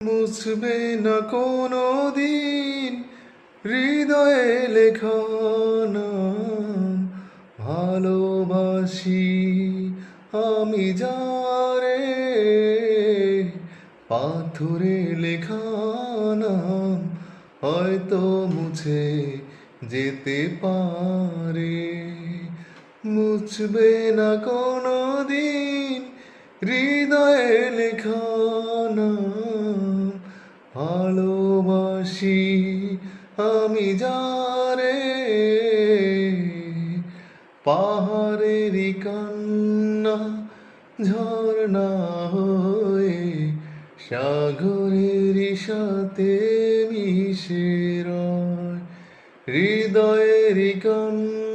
মুছবে না কোনো দিন হৃদয়ে লেখা নাম। ভালোবাসি আমি যারে, পাথরে লেখা নাম হয়তো মুছে যেতে পারে। মুছবে না কোনো দিন হৃদয়ে লেখা নাম। ভালোবাসি আমি যারে, পাহাড়েরই কান্না ঝর্ণা হয়ে সাগরেরই সাথে মিশে রয়। হৃদয়েরই কান্না